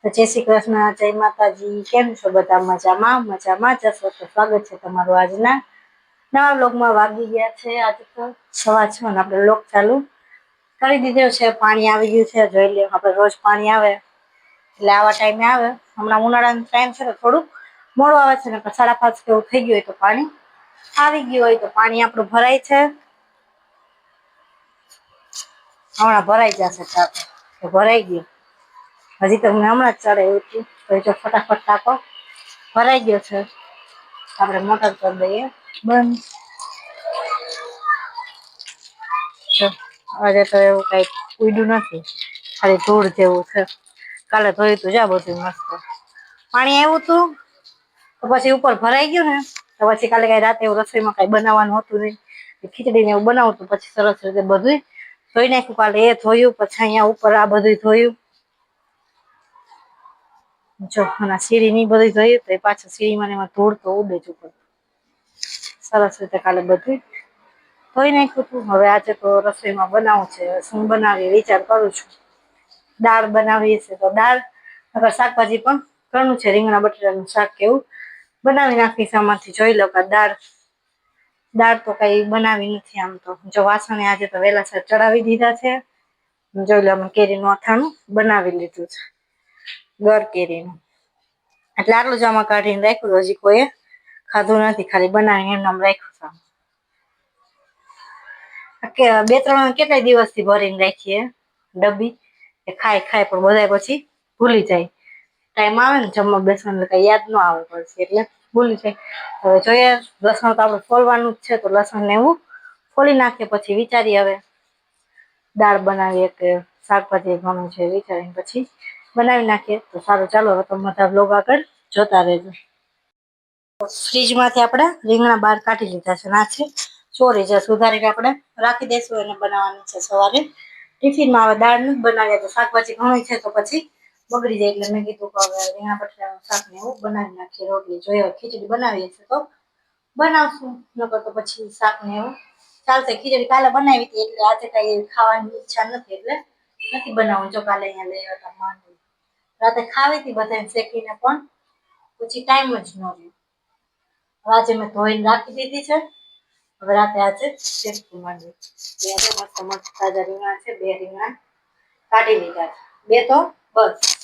તો જય શ્રી કૃષ્ણ, જય માતાજી. કેમ છો બધા? મજામાં મજામાં જશો તો સ્વાગત છે તમારું આજના નવા વ્લોગમાં. વાગી ગયા છે આજે તો 6:15 અને આપણે વ્લોગ ચાલુ કરી દીધો છે. પાણી આવી ગયું છે, જોઈ લો. આપણે રોજ પાણી આવે એટલે આવા ટાઈમે આવે. હમણાં ઉનાળાનો ટાઈમ છે તો થોડુંક મોડું આવે છે ને 5:30 જેવું થઈ ગયું હોય તો પાણી આવી ગયું હોય તો પાણી આપણું ભરાય છે. હમણાં ભરાઈ જશે. ભરાઈ ગયું. હજી તો હમણાં જ ચડાવ્યું હતું તો ફટાફટ ટાંકો ભરાઈ ગયો છે. આપણે મોટર કરી દઈએ બંધ. આજે તો એવું કઈ ઉડ્યું નથી, ખાલી ધૂળ જેવું છે. કાલે ધોયું તું જા બધું મસ્ત પાણી આવ્યું તું. તો પછી ઉપર ભરાઈ ગયું ને તો પછી કાલે કઈ રાતે એવું રસોઈમાં કઈ બનાવવાનું હતું નહીં. ખીચડી ને એવું બનાવતું પછી સરસ રીતે બધું ધોઈ નાખ્યું. કાલે એ ધોયું, પછી અહીંયા ઉપર આ બધું ધોયું. જો સીડી ની બધી જોયું તો પાછું સીડીમાં એમાં ધૂળ તો ઉડે જ ઉપર. સરસ રીતે કાલે બધું ધોઈ નાખ્યું તું. હવે આજે તો રસોઈમાં બનાવું છે. શું બનાવી વિચાર કરું છું. દાળ બનાવીએ છે તો દાળ શાકભાજી પણ ઘણું છે. રીંગણા બટાટાનું શાક કેવું બનાવી નાખીશ. આમાંથી જોઈ લો કે દાળ તો કઈ બનાવી નથી. આમ તો જો વાસણે આજે તો વેલાસર ચડાવી દીધા છે. જોઈ લો અમે કેરીનું અથાણું બનાવી લીધું છે, ગર કેરીનું. એટલે આટલું જ આમાં કાઢીને રાખ્યું. હજી કોઈ ખાધું નથી, ખાલી બનાવીને એમને એમ રાખ્યું છે. 2-3 કેટલાય દિવસથી ભરીને રાખીએ ડબ્બી. ખાય પણ બધા પછી ભૂલી જાય. ટાઈમ આવે ને જમવા બેસવાનું એટલે કઈ યાદ ન આવે પછી એટલે ભૂલી જાય. હવે જોઈએ, લસણ તો આપણે ફોલવાનું જ છે તો લસણ ને એવું ફોલી નાખીએ. પછી વિચારીએ હવે દાળ બનાવીએ કે શાકભાજી ઘણું છે વિચારીને પછી બનાવી નાખીએ તો સારું. ચાલો હવે તમે બધા વ્લોગ આગળ જોતા રહેજો. ફ્રીજમાંથી આપણે રીંગણા બહાર કાઢી લીધા છે. ના છે ચોરી જ સુધારીને આપણે રાખી દઈશું. એને બનાવવાની છે સવારે ટિફિનમાં. આવે દાળ નથી બનાવ્યા તો શાકભાજી ઘણું છે તો પછી બગડી જાય. એટલે મેં કીધું કે હવે રીંગણા બટાટાનું શાક ને એવું બનાવી નાખીએ. રોટલી જોઈએ ખીચડી બનાવીએ છે તો બનાવશું, નકર તો પછી શાક ને એવું ચાલશે. ખીચડી કાલે બનાવી હતી એટલે આજે કઈ ખાવાની ઈચ્છા નથી એટલે નથી બનાવું. જો કાલે અહીંયા લઈ આવ્યા હતા માંડવી, રાતે ખાવી હતી બધાને શેકીને પણ પછી ટાઈમ જ ન રહ્યો. આજે મેં ધોઈને રાખી દીધી છે. હવે રાતે આજે શેકશું માંડવી. મસ્ત મસ્ત તાજા રીંગણા છે. 2 રીંગણા કાઢી લીધા છે. 2 તો બસ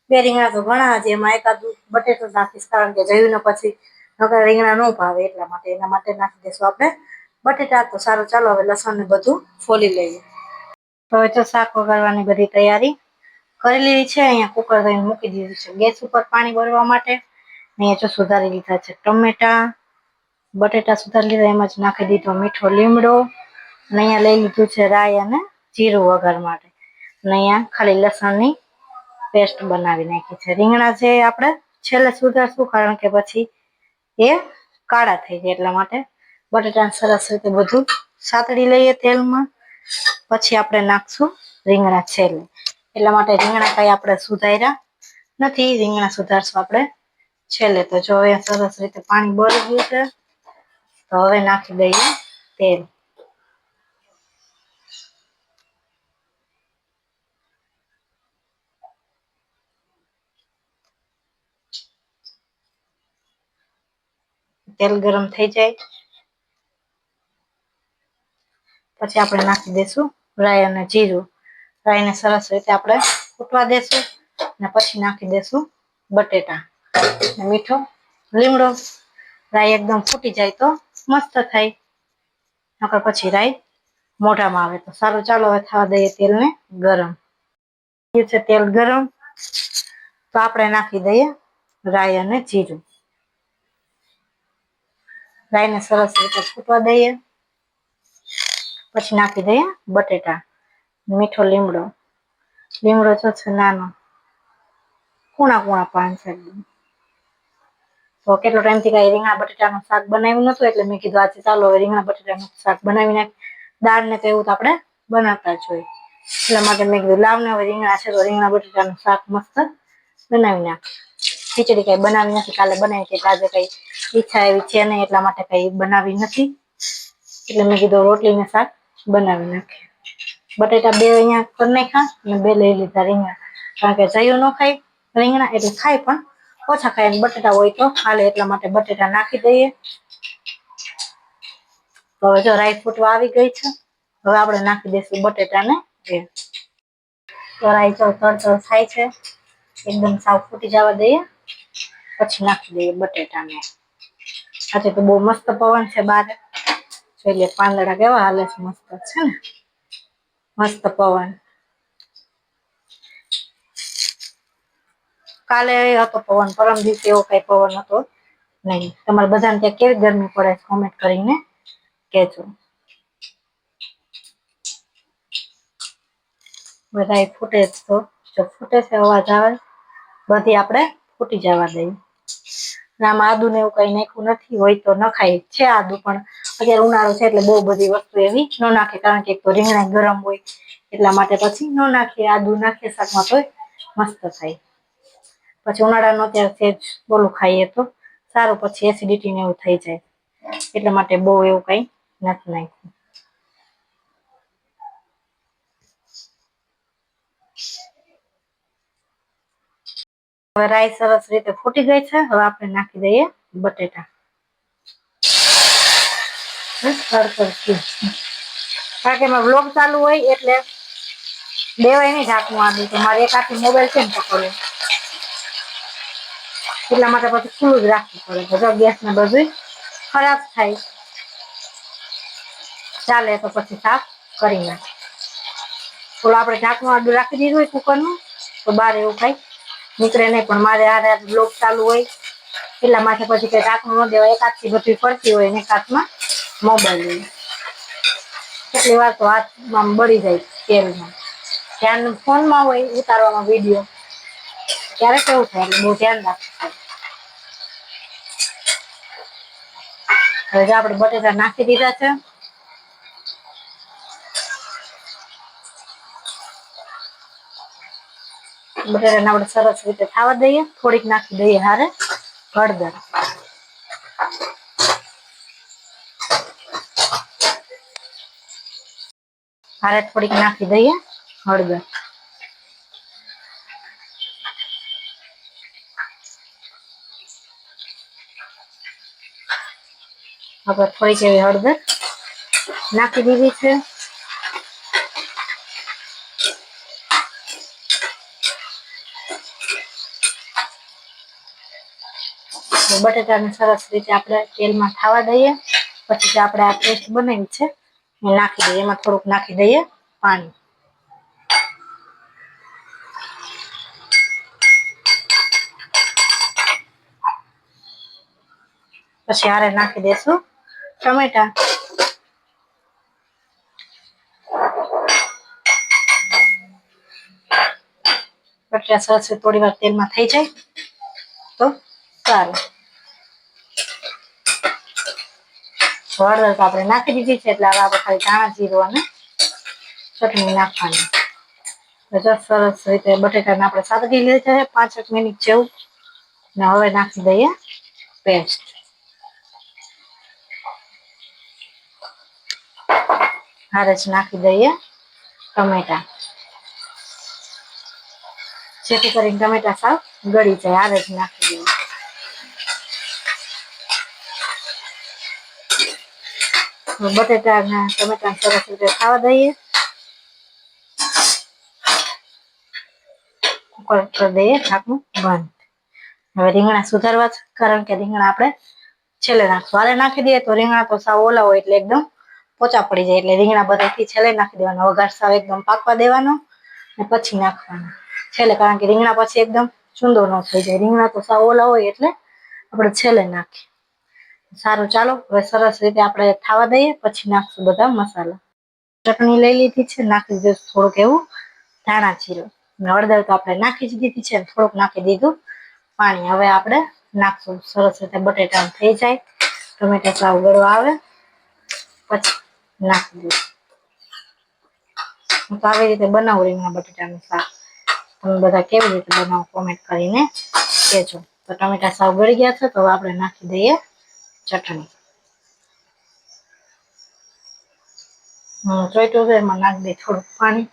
2 રીંગણા તો ઘણા છે. એમાં એકાદું બટેટું નાખીશ, કારણ કે જયું ને પછી નકર રીંગણા ન ભાવે એટલા માટે. એના માટે નાખી દઈશું આપણે બટેટા. તો સારું ચાલો હવે લસણ ને બધું ફોલી લઈએ. તો હવે તો શાક વઘારવાની બધી તૈયારી કરી લીધી છે. અહીંયા કુકર ધોઈને મૂકી દીધું છે ગેસ ઉપર પાણી બળવા માટે. અહીંયા જો સુધારી લીધા છે ટમેટા, બટેટા સુધારી લીધા. એમાં જ નાખી દીધો મીઠો લીમડો. અને અહીંયા લઈ લીધું છે રાઈ અને જીરું વઘાર માટે. અને અહીંયા ખાલી લસણની પેસ્ટ બનાવી નાખી છે. રીંગણા છે આપણે છેલ્લે સુધારશું, કારણ કે પછી એ કાળા થઈ જાય એટલા માટે. બટેટાને સરસ રીતે બધું સાતળી લઈએ તેલમાં, પછી આપણે નાખશું રીંગણા છેલ્લે. એટલા માટે રીંગણા કઈ આપણે સુધાર્યા નથી. રીંગણા સુધારશું આપણે છેલ્લે. તો જો હવે સરસ રીતે પાણી બળી ગયું છે તો હવે નાખી દઈએ તેલ. તેલ ગરમ થઈ જાય પછી આપણે નાખી દઈશું રાઈ અને જીરું. રાઈને સરસ રીતે આપણે ફૂટવા દેશું અને પછી નાખી દેશું બટેટા, મીઠો લીમડો. રાઈ એકદમ ફૂટી જાય તો મસ્ત થાય, નકર પછી રાઈ મોઢામાં આવે. તો સારું ચાલો હવે થવા દઈએ તેલને ગરમ. છે તેલ ગરમ તો આપણે નાખી દઈએ રાઈ અને જીરું. રાઈને સરસ રીતે ફૂટવા દઈએ. પછી નાખી દઈએ બટેટા, મીઠો લીમડો. લીમડો જો છે નાનો, કુણા કુણા પાન છે. તો કેટલો ટાઈમથી કઈ રીંગણા બટેટાનું શાક બનાવ્યું નતું એટલે મેં કીધું આજે ચાલો હવે રીંગણા બટેટાનું શાક બનાવી નાખીએ. દાળ ને તો એવું તો આપણે બનાવતા જ હોય. એટલા માટે મેં કીધું લાવ ને હવે રીંગણા છે તો રીંગણા બટેટાનું શાક મસ્ત બનાવી નાખીએ. ખીચડી કઈ બનાવી નથી, કાલે બનાવી હતી. આજે કઈ ઈચ્છા એવી છે નહીં એટલા માટે કઈ બનાવી નથી. એટલે મેં કીધું રોટલી ને શાક બનાવી નાખીએ. બટેટા 2 અહીંયા કરી નાખ્યા અને 2 લઈ લીધા રીંગણા, કારણ કે જયું ન ખાય રીંગણા એટલે ખાય પણ ઓછા ખાય, બટેટા હોય તો હાલે, એટલા માટે બટેટા નાખી દઈએ. તો હવે જો રાઈ ફૂટવા આવી ગઈ છે. હવે આપણે નાખી દઈશું બટેટાને. તો રાઈ તડ થાય છે, એકદમ સાવ ફૂટી જવા દઈએ, પછી નાખી દઈએ બટેટાને. આજે તો બહુ મસ્ત પવન છે બારે, એટલે પાંદડા કેવા હાલે છે, મસ્ત છે ને, મસ્ત પવન. કાલે હતો પવન, પરમ દિવસે એવો કઈ પવન હતો નહીં. તમારે બધાને ત્યાં કેવી ગરમી પડે છે કોમેન્ટ કરીને કહેજો. બધા ફૂટે તો જો ફૂટે છે અવાજ આવે, બધી આપણે ફૂટી જવા દઈએ. આમાં આદુ ને એવું કઈ નાખ્યું નથી, હોય તો નખાય છે આદુ, પણ અત્યારે ઉનાળો છે એટલે બહુ બધી વસ્તુ એવી ન નાખે, કારણ કે એક તો રીંગણા ગરમ હોય એટલા માટે પછી ન નાખીએ. આદુ નાખીએ શાકમાં તોય મસ્ત થાય. પછી ઉનાળાનો અત્યારે બોલું ખાઈએ તો સારું, પછી એસિડિટી ને એવું થઈ જાય, એટલા માટે બહુ એવું કઈ નથી નાખ્યું. હવે રાઈ સરસ રીતે ફૂટી ગઈ છે. હવે આપણે નાખી દઈએ બટેટા. કારણ કે એમાં વ્લોગ ચાલુ હોય એટલે દેવાય નહીં ઢાંકવું આદું, તો મારે એક હાથે મોબાઈલ છે ને પકડવો, એટલા માટે પછી ખુલ્લું જ રાખવું પડે. બધા ગેસ ને બધું ખરાબ થાય, ચાલે તો પછી સાફ કરી નાખે. તો આપણે ઢાંકણું આદું રાખી દીધું હોય કુકરનું, તો બહાર એવું કઈ નીકળે નહીં. પણ મારે આ બ્લોગ ચાલુ હોય એટલા માટે પછી કઈ ઢાંકણું ન દેવાય, એક હાથથી બધી ફરતી હોય ને એક હાથમાં મોબાઈલ હોય. કેટલી વાર તો હાથમાં બળી જાય તેલમાં, ધ્યાન ફોનમાં હોય ઉતારવામાં વિડીયો, ત્યારે કેવું થાય, એટલે બહુ ધ્યાન રાખવું. હવે આપણે બટેટા નાખી દીધા છે. બટેટાને આપણે સરસ રીતે ખાવા દઈએ. થોડીક નાખી દઈએ હારે હળદર. હારે થોડીક નાખી દઈએ હળદર. હવે થોડીક એવી હળદર નાખી દીધી છે. બટેટાને સરસ રીતે આપણે તેલમાં ખાવા દઈએ. પછી જે આપણે આ પેસ્ટ બનાવી છે એ નાખી દઈએ. એમાં થોડુંક નાખી દઈએ પાણી. પછી હારે નાખી દેશું ટમેટા. બટેટા સરસ થોડી વાર તેલમાં થઈ જાય તો સારું. હળદર તો આપણે નાખી દીધી છે, એટલે હવે આપણે ખાલી ધાણા જીરું અને ચટણી નાખવાની. સરસ રીતે બટેટાને આપણે સાતળી લીધા છે 5 મિનિટ જેવું, ને હવે નાખી દઈએ પેસ્ટ. હારે જ નાખી દઈએ ટમેટા, જેથી કરીને ટમેટા સાવ ગળી જાય. હારે જ નાખી દઈએ. બટેટા અને ટમેટા સરસ રીતે ખાવા દઈએ. કરી દઈએ ઢાંકણું બંધ. હવે રીંગણા સુધારવા છે, કારણ કે રીંગણા આપણે છેલ્લે નાખશું. હારે નાખી દઈએ તો રીંગણા તો સાવ ઓલા હોય એટલે એકદમ પોચા પડી જાય, એટલે રીંગણા બધાથી છેલ્લે નાખી દેવાનો. વઘાર સાવ એકદમ પાકવા દેવાનો ને પછી નાખવાનો છેલ્લે, કારણ કે રીંગણા પછી એકદમ ચૂંદો ન થઈ જાય. રીંગણા તો સાવ ઓલા હોય એટલે આપણે છેલ્લે નાખીએ. સારું, ચાલો હવે સરસ રીતે આપણે ખાવા દઈએ, પછી નાખશું બધા મસાલા. ચટણી લઈ લીધી છે, નાખી દીધું થોડુંક એવું ધાણા જીરું. હળદર તો આપણે નાખી જ દીધી છે, થોડુંક નાખી દીધું પાણી. હવે આપણે નાખશું સરસ રીતે બટેટા થઈ જાય, ટમેટા સાવ ગળવા આવે પછી નાખી દઈશું. હું તો આવી રીતે બનાવું રીંગણા બટેટાનું શાક. તમે બધા કેવી રીતે બનાવો કોમેન્ટ કરીને કહેજો. તો ટમેટા સાવ ગળી ગયા છે, તો હવે આપણે નાખી દઈએ ચટણી. ચોઈટું છે એમાં નાખી દઈએ થોડુંક પાણી.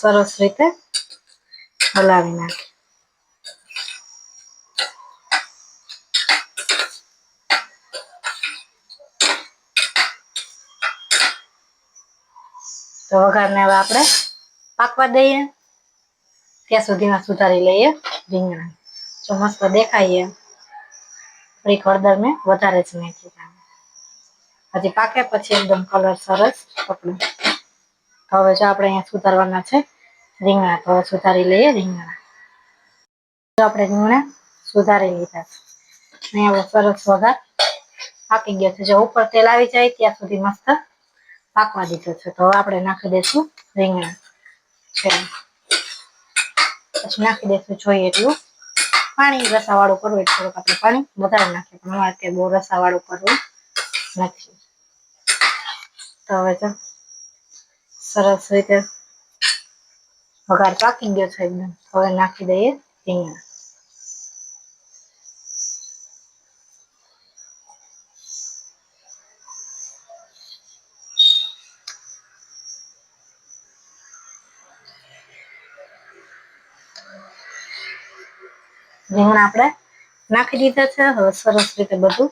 સરસ રીતે હલાવી નાખીએ. તો વઘારને હવે આપણે પાકવા દઈએ. ત્યાં સુધીમાં સુધારી લઈએ રીંગણા. જો મસ્ત દેખાઈએ થોડીક હળદર મેં વધારે જ નાખી. હજી પાકે પછી એકદમ કલર સરસ પકડે. હવે જો આપણે અહીંયા સુધારવાના છે રીંગણા, તો સુધારી લઈએ રીંગણા. આપણે રીંગણા સુધારી લીધા છે. અહીંયા સરસ વઘાર પાકી ગયો છે. જો ઉપર તેલ આવી જાય ત્યાં સુધી મસ્ત પાકવા દીધો છે. તો હવે આપણે નાખી દઈશું રીંગણા છે. પછી નાખી દઈશું જોઈએ એટલું પાણી. રસાવાળું કરવું એટલે થોડુંક આપણે પાણી વધારે નાખીએ, પણ અમારે કે બહુ રસાવાળું કરવું નથી. તો હવે તો સરસ રીતે વઘાર પાકી ગયો છે એકદમ. હવે નાખી દઈએ રીંગણા. રીંગણા આપણે નાખી દીધા છે. હવે સરસ રીતે બધું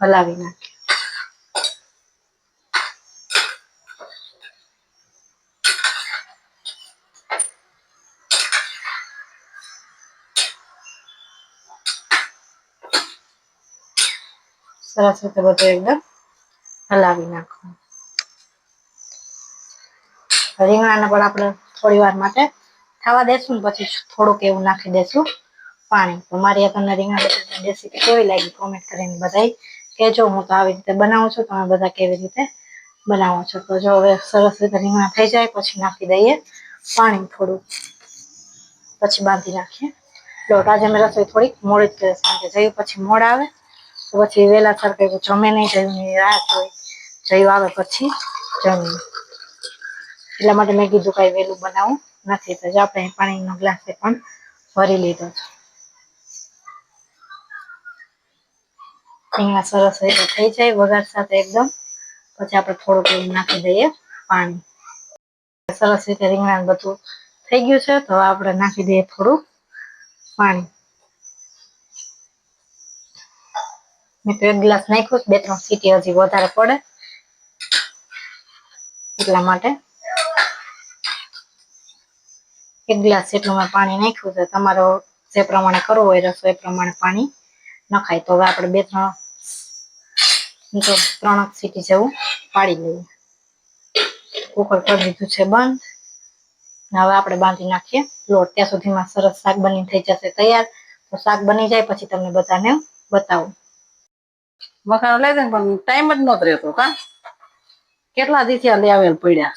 હલાવી નાખીએ. સરસ રીતે બધું એકદમ હલાવી નાખો. રીંગણાને પણ આપણે થોડી વાર માટે થવા દેશું ને પછી થોડુંક એવું નાખી દેશું પાણી. તો મારી તમને રીંગણા રેસીપી કેવી લાગી કોમેન્ટ કરીને બધાય કહેજો. હું તો આવી રીતે બનાવું છું, તમે બધા કેવી રીતે બનાવો છો. તો જો હવે સરસ રીતે રીંગણા થઈ જાય પછી નાખી દઈએ પાણી થોડું, પછી બાંધી નાખીએ લોટ. આજે મેં રસોઈ થોડીક મોડી જ કરીશ, કારણ કે જયું પછી મોડ આવે તો પછી વહેલા સર કઈ જમે નહીં. જયુંની રાત હોય, જયું આવે પછી જમીએ. એટલા માટે મેં કીધું કઈ વહેલું બનાવું નથી. તો જો આપણે પાણીનો ગ્લાસ પણ ભરી લીધો છે. રીંગણા સરસ રીતે થઈ જાય વઘાર સાથે એકદમ. પછી આપણે થોડુંક એવું નાખી દઈએ પાણી. સરસ રીતે રીંગણા બધું થઈ ગયું છે. તો આપણે નાખી દઈએ થોડું પાણી. મેં તો એક ગ્લાસ નાખ્યું, 2-3 સીટી હજી વધારે પડે એટલા માટે એક ગ્લાસ જેટલું મેં પાણી નાખ્યું છે. તમારો જે પ્રમાણે કરવો હોય રસો એ પ્રમાણે પાણી નખાય. તો હવે આપણે 3 સીટી જેવું પાડી લઈએ. કુકર કરી દીધું છે બંધ. હવે આપણે બાંધી નાખીએ લોટ. ત્યાં સુધીમાં સરસ શાક બની થઈ જશે તૈયાર. તો શાક બની જાય પછી તમને બધાને બતાવું. મખાના લઈ દે પણ ટાઈમ જ નહોતો રહેતો. કા કેટલા દિવસે લઈ આવેલ પડ્યા.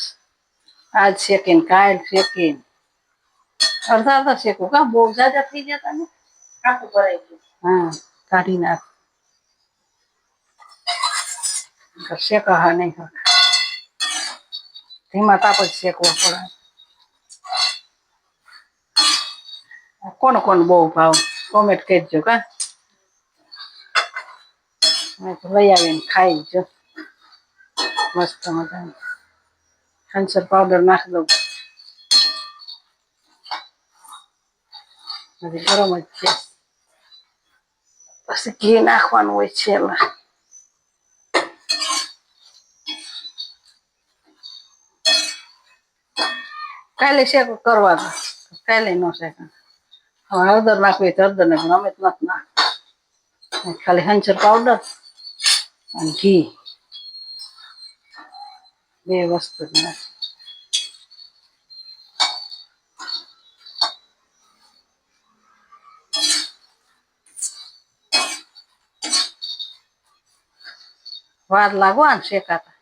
આજ શેકીને કાલ શેકીને અડધા શેકું. કા બહુ જાજા થઈ ગયા તા ને કાકું ભરાઈ ગયું. હા, કાઢી નાખ. શેકા હા નહીં. ધીમા તાપ જ શેકવો પડે. કોણ બહુ ભાવ કોમેન્ટ કરજો. કા લઈ આવીને ખાઈ જો મસ્ત મજાનું. હંસર પાવડર નાખી દઉં. હજી ગરમ જ છે. પછી ઘી નાખવાનું હોય છે. એમાં કાલે શેક કરવા દો. કાલે ન શેકાય. હવે હળદર નાખવી તો હળદર ને, પણ અમે તો નથી નાખતા. ખાલી હંચર પાવડર અને ઘી, 2 વસ્તુ જ નાખી. વાર લાગવા ને શેકાતા.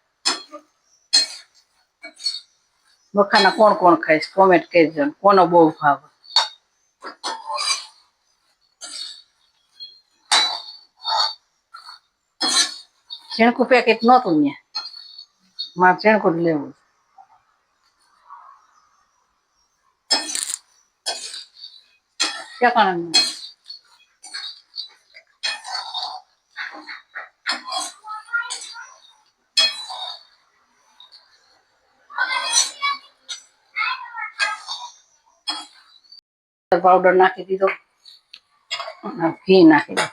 મખાના કોણ ખાઈશ કોમેન્ટ કરજો. કોનો બહુ ભાવ. ઝીણકું પેકેટ નહોતું ત્યાં. મારે ઝીણકું જ લેવું. શેકાણ હળદર પાવડર નાખી દીધો, ઘી નાખી દો,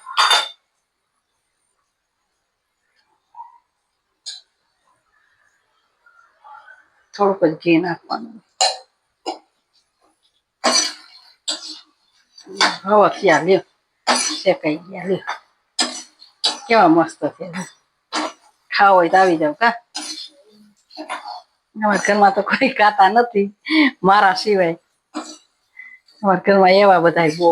થોડુંક જ ઘી નાખવાનું. હવે ત્યાં લ્યો શેકાઈ ગયા, લ્યો કેવા મસ્ત છે. ખાવા હોય તો આવી જાવ કા. અમારા ઘરમાં તો કોઈ ખાતા નથી મારા સિવાય. અમારા ઘરમાં એવા બધા બહુ.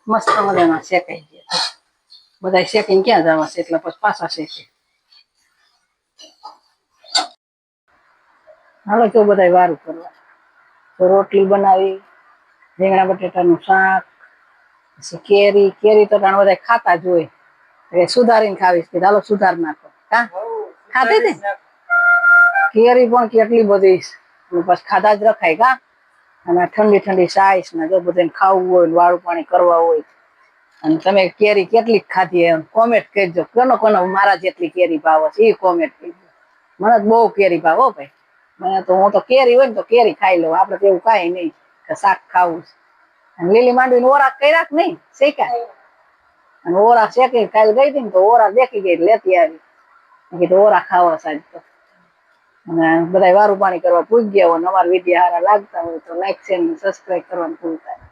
મસ્ત મજાના શેકાઈ ગયા. બધા શેકીને ક્યાં જવા છે, એટલે પછી પાછા શેકે. હાલો તો બધા વારું કરવા. તો રોટલી બનાવી, રીંગણા બટેટાનું શાક, પછી કેરી તો ઘણા બધા ખાતા જ હોય. એટલે સુધારીને ખાવીશ કે હાલો સુધાર નાખો. કા ખાધી હતી કેરી પણ કેટલી બધી, પછી ખાધા જ રખાય કા. અને ઠંડી ઠંડી સાઈસ ને જો બધાને ખાવું હોય, વાળું પાણી કરવા હોય, અને તમે કેરી કેટલી ખાધી એમ કોમેન્ટ કરજો. કોનો મારા જેટલી કેરી ભાવે છે એ કોમેન્ટ કરજો. મને તો બહુ કેરી ભાવે હો ભાઈ. હું તો કેરી હોય ને તો કેરી ખાઈ લઉં. આપડે તો એવું કાંઈ નહીં કે શાક ખાવું. લીલી માંડવીને ઓરા કર્યા કે નહીં શેક્યા, અને ઓરા શેકી કાલે ગઈ હતી ને તો ઓરા દેખી ગઈ લેતી આવી. કીધું ઓરા ખાવા સાહેબ તો. અને બધા વારું પાણી કરવા પૂછ ગયા હોય. અમારા વિડીયો સારા લાગતા હોય તો લાઈક શેર સબસ્ક્રાઈબ કરવાનું ભૂલતા નહીં.